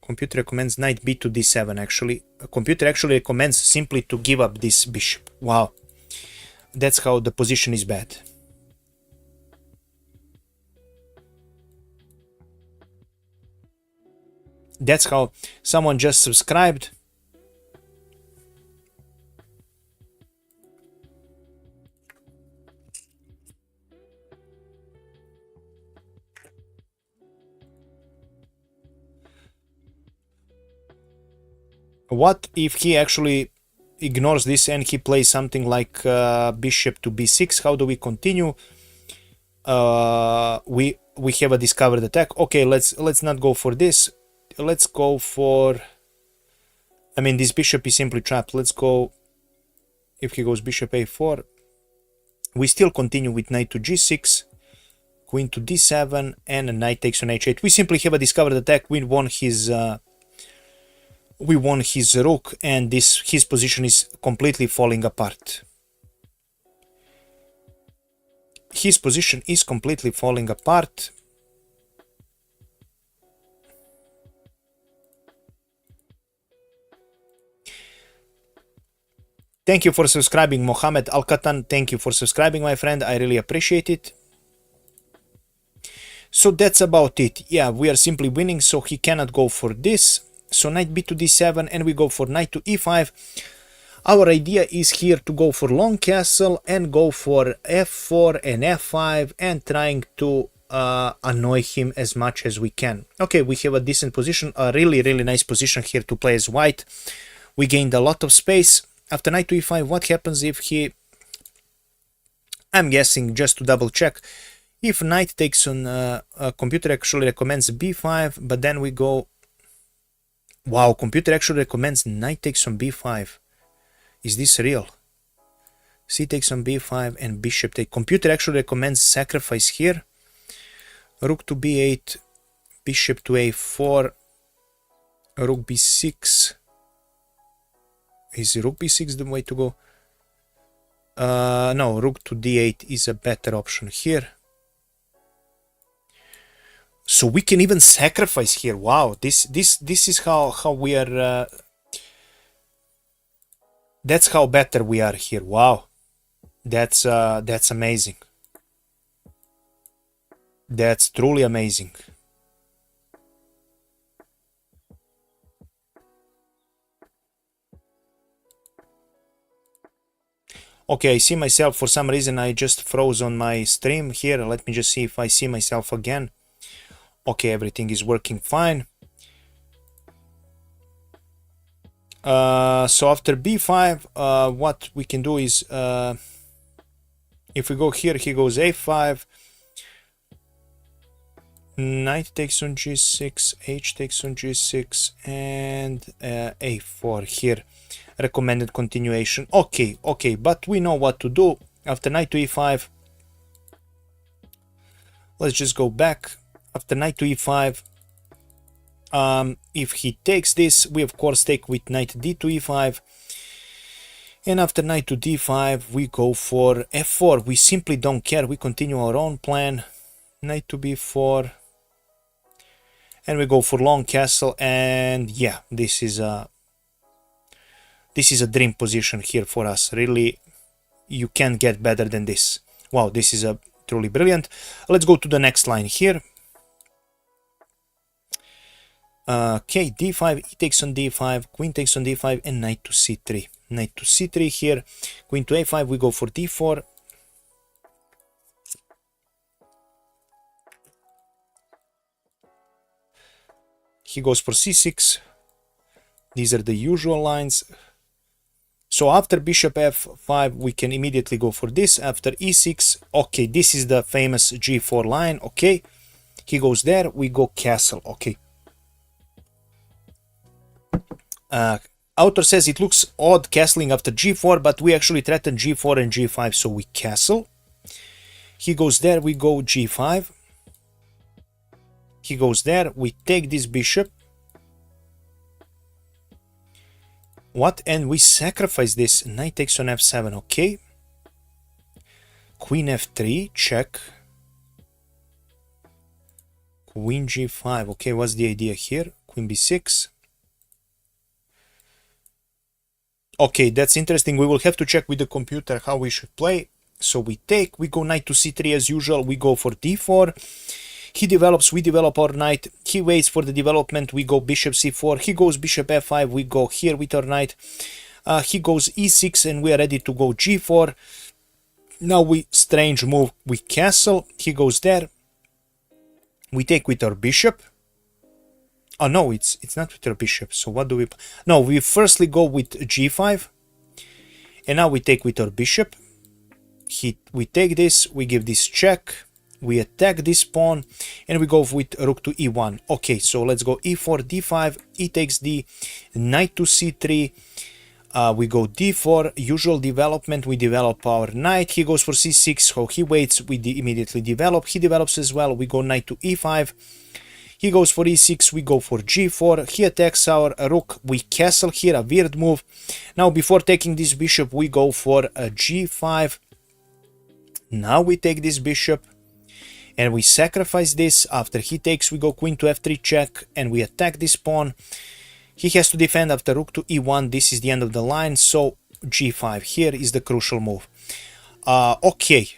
Speaker 1: Computer recommends knight b to d7 actually. Computer actually recommends simply to give up this bishop. Wow. That's how the position is bad. That's how someone just subscribed. What if he actually ignores this and he plays something like bishop to b6? How do we continue? We have a discovered attack. Okay, let's not go for this. Let's go for, I mean, this bishop is simply trapped. Let's go, if he goes bishop a4, we still continue with knight to g6, queen to d7, and a knight takes on h8. We simply have a discovered attack. We won his rook, and his position is completely falling apart. His position is completely falling apart. Thank you for subscribing, Mohammed Al-Katan. Thank you for subscribing, my friend. I really appreciate it. So that's about it. Yeah, we are simply winning, so he cannot go for this. So knight b to d7, and we go for knight to e5. Our idea is here to go for long castle and go for f4 and f5 and trying to annoy him as much as we can. Okay, we have a decent position, a really nice position here to play as white. We gained a lot of space. After knight to e5, what happens if he, I'm guessing just to double check, if knight takes on, computer actually recommends b5, but then we go, wow, computer actually recommends knight takes on b5. Is this real? C takes on b5 and bishop take. Computer actually recommends sacrifice here. Rook to b8, bishop to a4, rook b6. Is rook b6 the way to go? No, rook to d8 is a better option here. So we can even sacrifice here. Wow, this is how we are. That's how better we are here. Wow, that's amazing. That's truly amazing. Okay, I see myself. For some reason I just froze on my stream here. Let me just see if I see myself again. Okay, everything is working fine. So after b5, what we can do is, if we go here, he goes a5, knight takes on g6, h takes on g6, and a4 here. Recommended continuation. Okay, but we know what to do. After knight to e5, let's just go back. After knight to e5, if he takes this, we of course take with knight d to e5. And after knight to d5, we go for f4. We simply don't care. We continue our own plan. Knight to b4. And we go for long castle. And yeah, this is a dream position here for us. Really, you can't get better than this. Wow, this is truly brilliant. Let's go to the next line here. Okay, d5, e takes on d5, queen takes on d5, and knight to c3. Knight to c3 here, queen to a5, we go for d4. He goes for c6. These are the usual lines. So after bishop f5, we can immediately go for this. After e6, okay, this is the famous g4 line, okay. He goes there, we go castle, okay. Author says it looks odd castling after g4, but we actually threaten g4 and g5, so we castle. He goes there, we go g5. He goes there, we take this bishop. What? And we sacrifice this. Knight takes on f7, okay. Queen f3, check. Queen g5, okay, what's the idea here? Queen b6. Okay, that's interesting. We will have to check with the computer how we should play. So we take, we go knight to c3 as usual, we go for d4. He develops, we develop our knight. He waits for the development, we go bishop c4. He goes bishop f5, we go here with our knight. He goes e6 and we are ready to go g4. Now we strange move, we castle. He goes there. We take with our bishop. Oh no, it's not with our bishop. So what do we... No, we firstly go with g5. And now we take with our bishop. We take this, we give this check. We attack this pawn. And we go with rook to e1. Okay, so let's go e4, d5. E takes d. Knight to c3. We go d4. Usual development. We develop our knight. He goes for c6. So he waits. We immediately develop. He develops as well. We go knight to e5. He goes for e6, we go for g4, he attacks our rook, we castle here, a weird move. Now before taking this bishop, we go for a g5. Now we take this bishop, and we sacrifice this. After he takes, we go queen to f3 check, and we attack this pawn. He has to defend after rook to e1, this is the end of the line, so g5 here is the crucial move. Okay.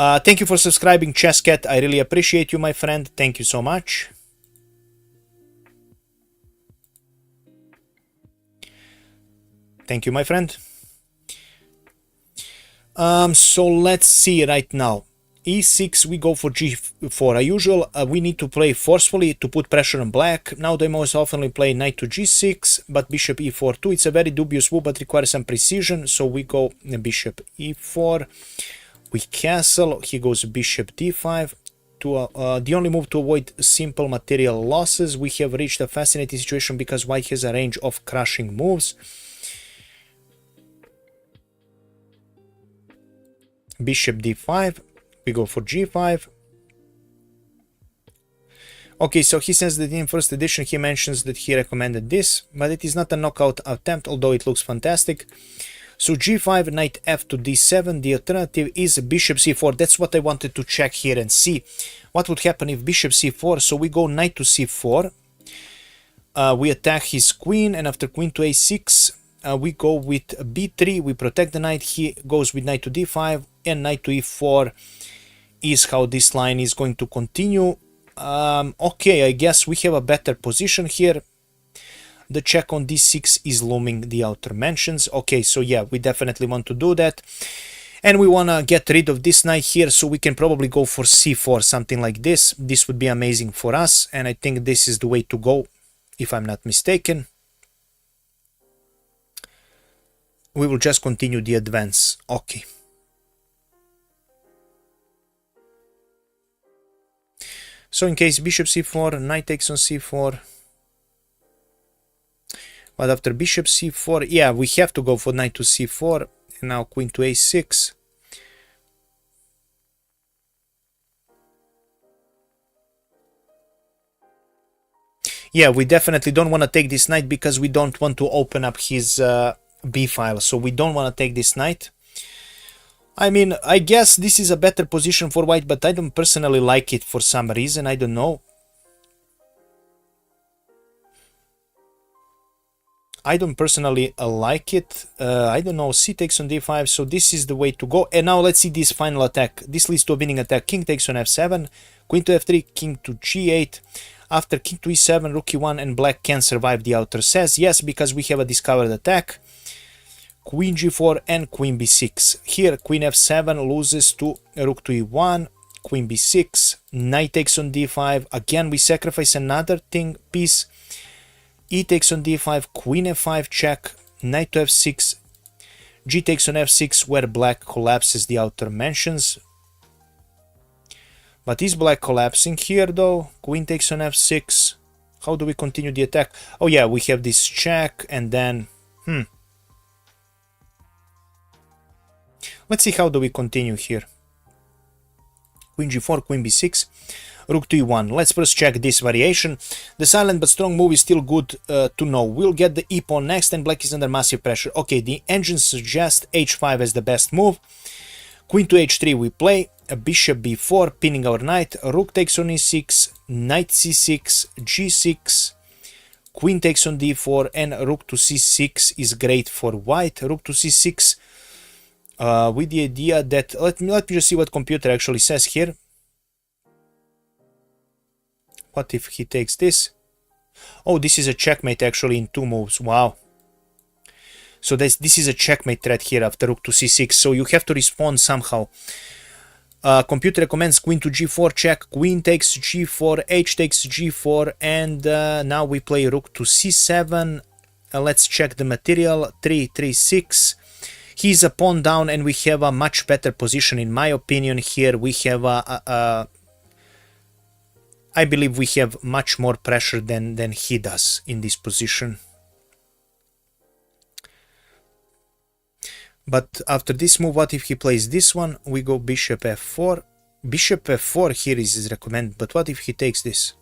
Speaker 1: Thank you for subscribing, ChessCat. I really appreciate you, my friend. Thank you so much. Thank you, my friend. So let's see right now. e6, we go for g4. As usual, we need to play forcefully to put pressure on black. Now they most often play knight to g6, but bishop e4 too. It's a very dubious move, but requires some precision. So we go bishop e4. We castle, he goes bishop d5. The only move to avoid simple material losses. We have reached a fascinating situation because white has a range of crushing moves. Bishop d5, we go for g5. Okay, so he says that in first edition he mentions that he recommended this, but it is not a knockout attempt, although it looks fantastic. So g5, knight f to d7, the alternative is bishop c4. That's what I wanted to check here and see what would happen if bishop c4. So we go knight to c4, we attack his queen, and after queen to a6, we go with b3, we protect the knight. He goes with knight to d5, and knight to e4 is how this line is going to continue. Okay, I guess we have a better position here. The check on d6 is looming, the author mentions. Okay, so yeah, we definitely want to do that. And we want to get rid of this knight here, so we can probably go for c4, something like this. This would be amazing for us, and I think this is the way to go, if I'm not mistaken. we will just continue the advance. Okay. So in case bishop c4, knight takes on c4. But after bishop c4, yeah, we have to go for knight to c4. And now queen to a6. Yeah, we definitely don't want to take this knight because we don't want to open up his b file. So we don't want to take this knight. I mean, I guess this is a better position for white, but I don't personally like it for some reason. I don't know. I don't personally like it. I don't know. C takes on d5. So this is the way to go. And now let's see this final attack. This leads to a winning attack. King takes on f7. Queen to f3. King to g8. After king to e7, rook e1, and black can survive, the author says. Yes, because we have a discovered attack. Queen g4 and queen b6. Here, queen f7 loses to rook to e1, queen b6, knight takes on d5. Again, we sacrifice another piece. E takes on d5, queen f5 check, knight to f6, g takes on f6, where black collapses, the author mentions. But is black collapsing here though? Queen takes on f6. How do we continue the attack? Oh yeah, we have this check and then... Let's see how do we continue here. Queen g4, queen b6, rook to e1. Let's first check this variation. The silent but strong move is still good to know. We'll get the e-pawn next and black is under massive pressure. Okay, the engine suggests h5 as the best move. Queen to h3 we play. A bishop b4, pinning our knight. Rook takes on e6, knight c6, g6, queen takes on d4, and rook to c6 is great for white. Rook to c6 with the idea that... Let me just see what computer actually says here. What if he takes this? Oh, this is a checkmate actually in 2 moves. Wow. So this is a checkmate threat here after rook to c6. So you have to respond somehow. Computer recommends queen to g4 check, queen takes g4, h takes g4, and now we play rook to c7. Let's check the material. 3, 3, 6. He's a pawn down and we have a much better position in my opinion here. We have I believe we have much more pressure than he does in this position. But after this move, what if he plays this one? We go bishop f4. Bishop f4 here is recommended, but what if he takes this?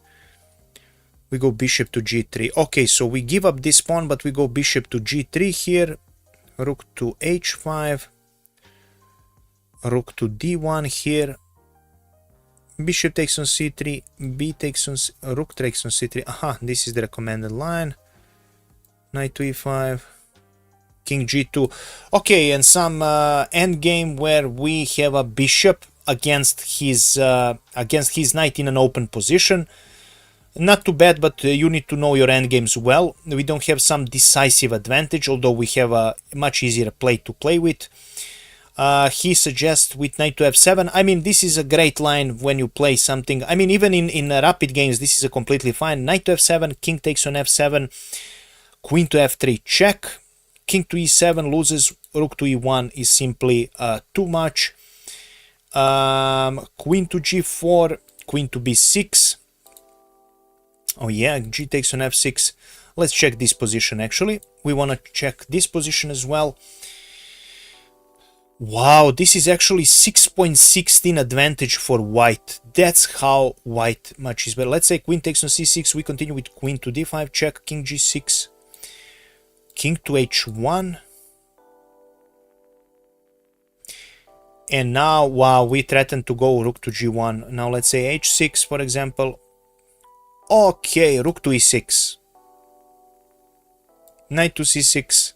Speaker 1: We go bishop to g3. Okay, so we give up this pawn, but we go bishop to g3 here. Rook to h5. Rook to d1 here. Bishop takes on c3. B takes on... Rook takes on c3. Aha, this is the recommended line. Knight to e5. King g2. Okay, and some endgame where we have a bishop against his knight in an open position. Not too bad, but you need to know your endgames well. We don't have some decisive advantage, although we have a much easier play to play with. He suggests with knight to f7. I mean, this is a great line when you play something. I mean, even in rapid games, this is a completely fine. Knight to f7, king takes on f7, queen to f3 check. King to e7 loses, rook to e1 is simply too much. Queen to g4, queen to b6. Oh yeah, g takes on f6. Let's check this position actually. We want to check this position as well. Wow, this is actually 6.16 advantage for white. That's how white much is better. Let's say queen takes on c6. We continue with queen to d5 check, king g6. King to h1. And now, wow, we threaten to go rook to g1. Now let's say h6, for example. Okay, rook to e6. Knight to c6.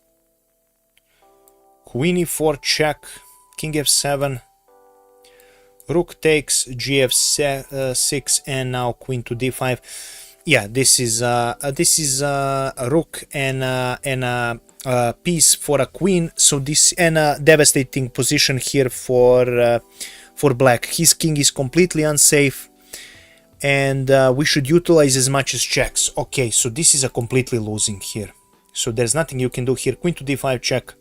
Speaker 1: Queen e4 check. King f7. Rook takes gf6 and now queen to d5. Yeah, this is a rook and a piece for a queen. So this and a devastating position here for black. His king is completely unsafe, and we should utilize as much as checks. Okay, so this is a completely losing here. So there's nothing you can do here. Queen to d5 check.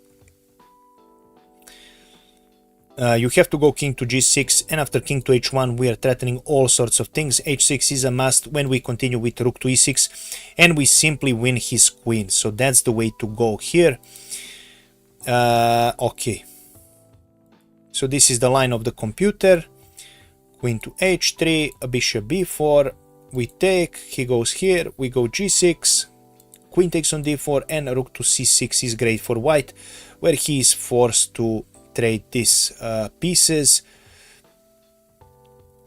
Speaker 1: You have to go king to g6, and after king to h1 we are threatening all sorts of things. h6 is a must when we continue with rook to e6, and we simply win his queen. So that's the way to go here. Okay, so this is the line of the computer. Queen to h3, a bishop b4, we take, he goes here, we go g6, queen takes on d4, and rook to c6 is great for white, where he is forced to trade these pieces.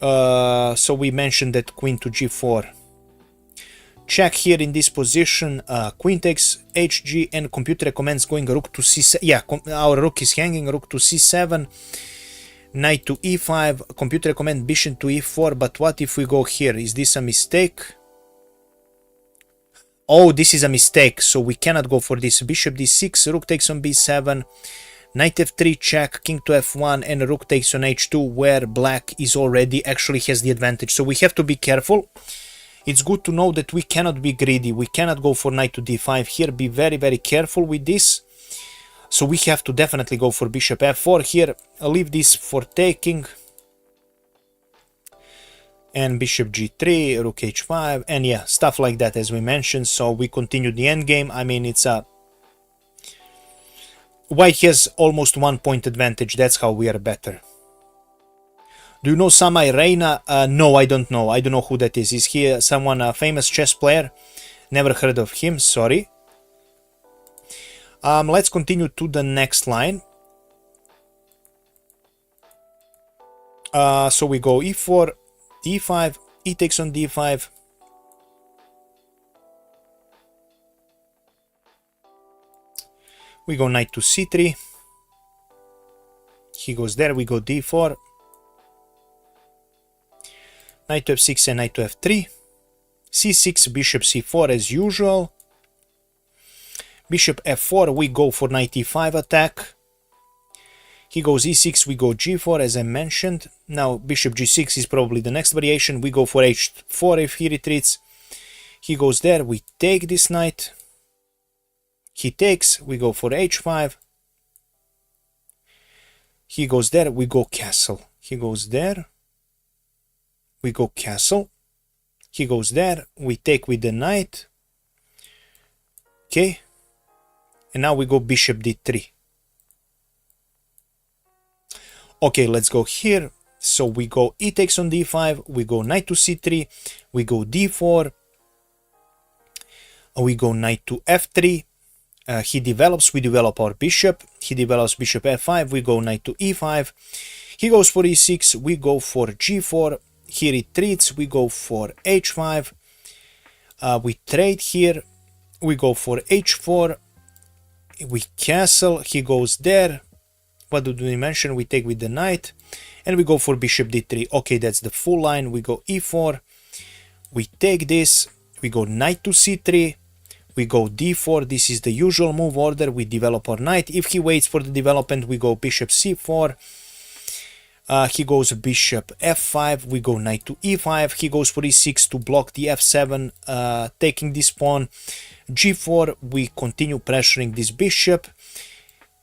Speaker 1: So we mentioned that queen to g4. Check here in this position, queen takes hg, and computer recommends going rook to c7. Yeah, our rook is hanging, rook to c7, knight to e5. Computer recommends bishop to e4, but what if we go here? Is this a mistake? Oh, this is a mistake, so we cannot go for this. Bishop d6, rook takes on b7, knight f3 check, king to f1, and rook takes on h2, where black is already actually has the advantage. So we have to be careful. It's good to know that we cannot be greedy. We cannot go for knight to d5 here. Be very, very careful with this. So we have to definitely go for bishop f4 here. I'll leave this for taking. And bishop g3, rook h5, and yeah, stuff like that as we mentioned. So we continue the endgame. I mean, it's a... White has almost 1 point advantage. That's how we are better. Do you know Samai Reina? No, I don't know. I don't know who that is. Is he someone, a famous chess player? Never heard of him, sorry. Let's continue to the next line. So we go e4, e5, e takes on d5. We go knight to c3. He goes there, we go d4. Knight to f6 and knight to f3. c6, bishop c4 as usual. Bishop f4, we go for knight e5 attack. He goes e6, we go g4 as I mentioned. Now bishop g6 is probably the next variation. We go for h4 if he retreats. He goes there, we take this knight. He takes, we go for h5. He goes there, we go castle. He goes there, we go castle. He goes there, we take with the knight. Okay. And now we go bishop d3. Okay, let's go here. So we go e takes on d5, we go knight to c3, we go d4, we go knight to f3. He develops, we develop our bishop. He develops bishop f5, we go knight to e5. He goes for e6, we go for g4. He retreats, we go for h5. We trade here, we go for h4. We castle, he goes there. What do we mention? We take with the knight, and we go for bishop d3. Okay, that's the full line. We go e4, we take this, we go knight to c3, we go d4. This is the usual move order. We develop our knight. If he waits for the development, we go bishop c4. He goes bishop f5, we go knight to e5. He goes for e6 to block the f7, taking this pawn. g4, we continue pressuring this bishop.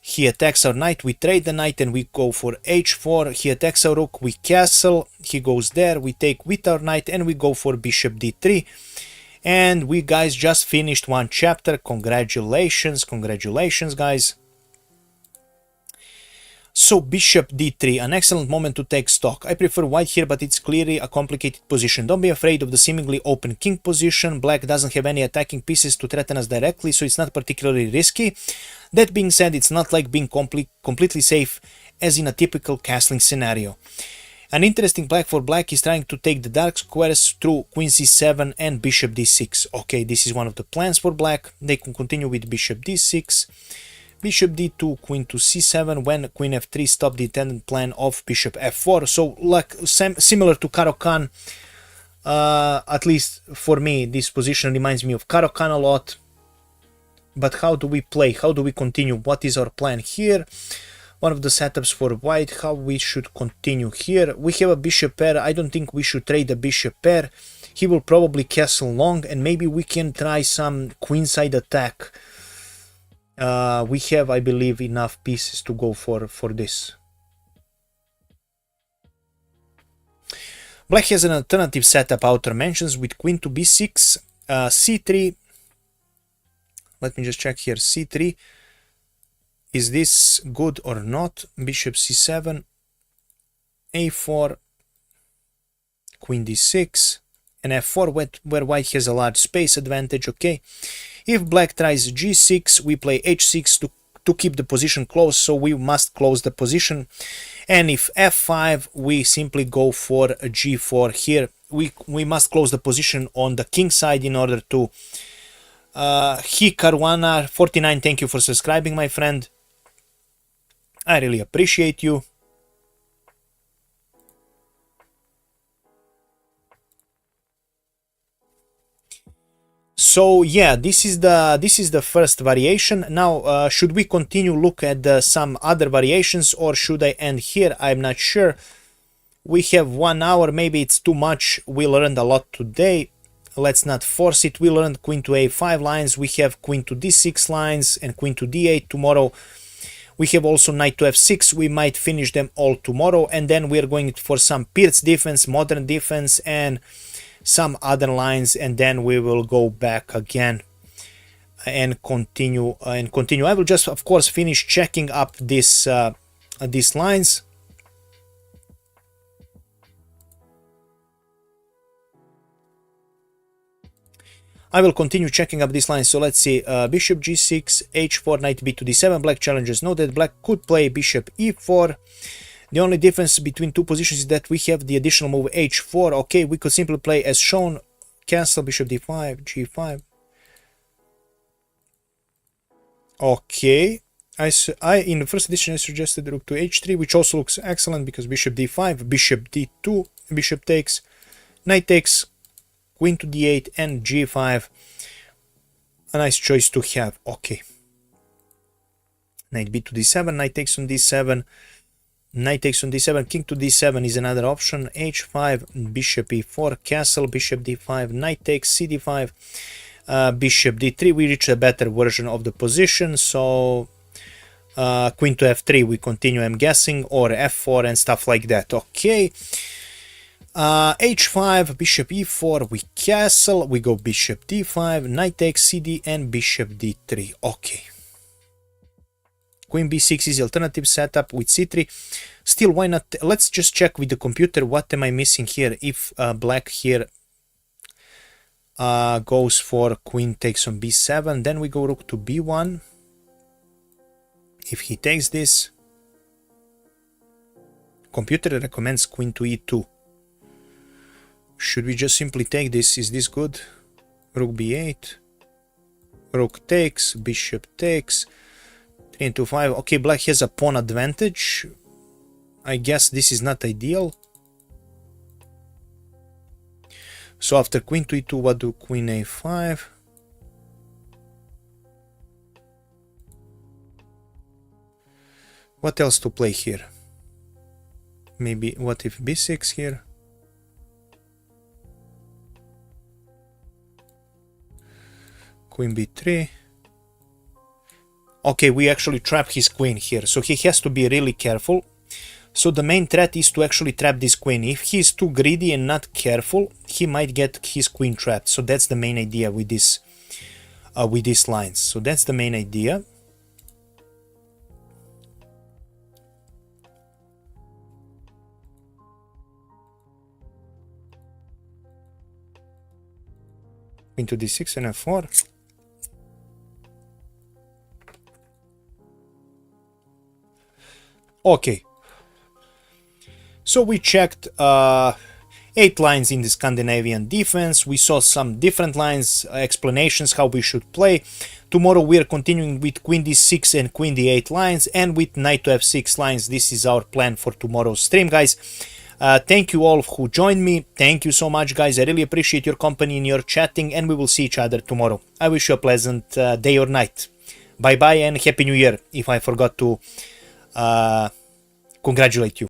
Speaker 1: He attacks our knight, we trade the knight, and we go for h4. He attacks our rook, we castle. He goes there, we take with our knight, and we go for bishop d3. And we guys just finished one chapter. Congratulations, congratulations guys. So bishop d3, an excellent moment to take stock. I prefer white here, but it's clearly a complicated position. Don't be afraid of the seemingly open king position. Black doesn't have any attacking pieces to threaten us directly, so it's not particularly risky. That being said, it's not like being completely safe as in a typical castling scenario. An interesting black for black is trying to take the dark squares through queen c7 and bishop d6. Okay, this is one of the plans for black. They can continue with bishop d6. Bishop d2, queen to c7, when queen f3 stopped the intended plan of bishop f4. So like similar to Caro-Kann, at least for me, this position reminds me of Caro-Kann a lot. But how do we play? How do we continue? What is our plan here? One of the setups for white, how we should continue here. We have a bishop pair. I don't think we should trade a bishop pair. He will probably castle long, and maybe we can try some queenside attack. We have, I believe, enough pieces to go for this. Black has an alternative setup outer mentions with queen to b6, c3. Let me just check here. c3. Is this good or not? Bishop c7, a4, queen d6, and f4, where white has a large space advantage. Okay. If black tries g6, we play h6 to keep the position close, so we must close the position. And if f5, we simply go for g4 here. We must close the position on the king side in order to Caruana 49, thank you for subscribing, my friend. I really appreciate you. So yeah, this is the first variation. Now should we continue look at some other variations, or should I end here? I'm not sure. We have 1 hour, maybe it's too much. We learned a lot today. Let's not force it. We learned queen to a5 lines, we have queen to d6 lines and queen to d8 tomorrow. We have also knight to f6. We might finish them all tomorrow, and then we are going for some Pirt's defense, modern defense, and some other lines, and then we will go back again and continue. I will just, of course, finish checking up these lines. I will continue checking up these lines. So let's see, bishop g6, h4, knight b to d7. Black challenges know that black could play bishop e4. The only difference between two positions is that we have the additional move h4. Okay, we could simply play as shown, castle, bishop d5, g5. Okay, I in the first edition I suggested rook to h3, which also looks excellent because bishop d5, bishop d2, bishop takes, knight takes, queen to d8 and g5. A nice choice to have. Okay, knight b to d7, knight takes on d7, knight takes on d7, king to d7 is another option, h5, bishop e4, castle, bishop d5, knight takes, cd5, bishop d3. We reach a better version of the position, so queen to f3 we continue, I'm guessing, or f4 and stuff like that. Okay, h5, bishop e4, we castle, we go bishop d5, knight takes cd and bishop d3. Okay, queen b6 is the alternative setup with c3. Still, why not? Let's just check with the computer what am I missing here. If black here goes for queen takes on b7, then we go rook to b1. If he takes this, computer recommends queen to e2. Should we just simply take this? Is this good? Rook b8, rook takes, bishop takes, 3 into 5. Okay, black has a pawn advantage. I guess this is not ideal. So after queen to e2, what do? Queen a5. What else to play here? Maybe what if b6 here? Queen b3. Okay, we actually trap his queen here, so he has to be really careful. So the main threat is to actually trap this queen. If he is too greedy and not careful, he might get his queen trapped. So that's the main idea with this, with these lines. So that's the main idea. Queen to d6 and f4. Okay, so we checked 8 lines in the Scandinavian defense. We saw some different lines, explanations how we should play. Tomorrow we are continuing with queen d6 and queen d8 lines, and with knight to f6 lines. This is our plan for tomorrow's stream, guys. Thank you all who joined me. Thank you so much, guys. I really appreciate your company and your chatting, and we will see each other tomorrow. I wish you a pleasant day or night. Bye bye and happy new year, if I forgot to congratulate you.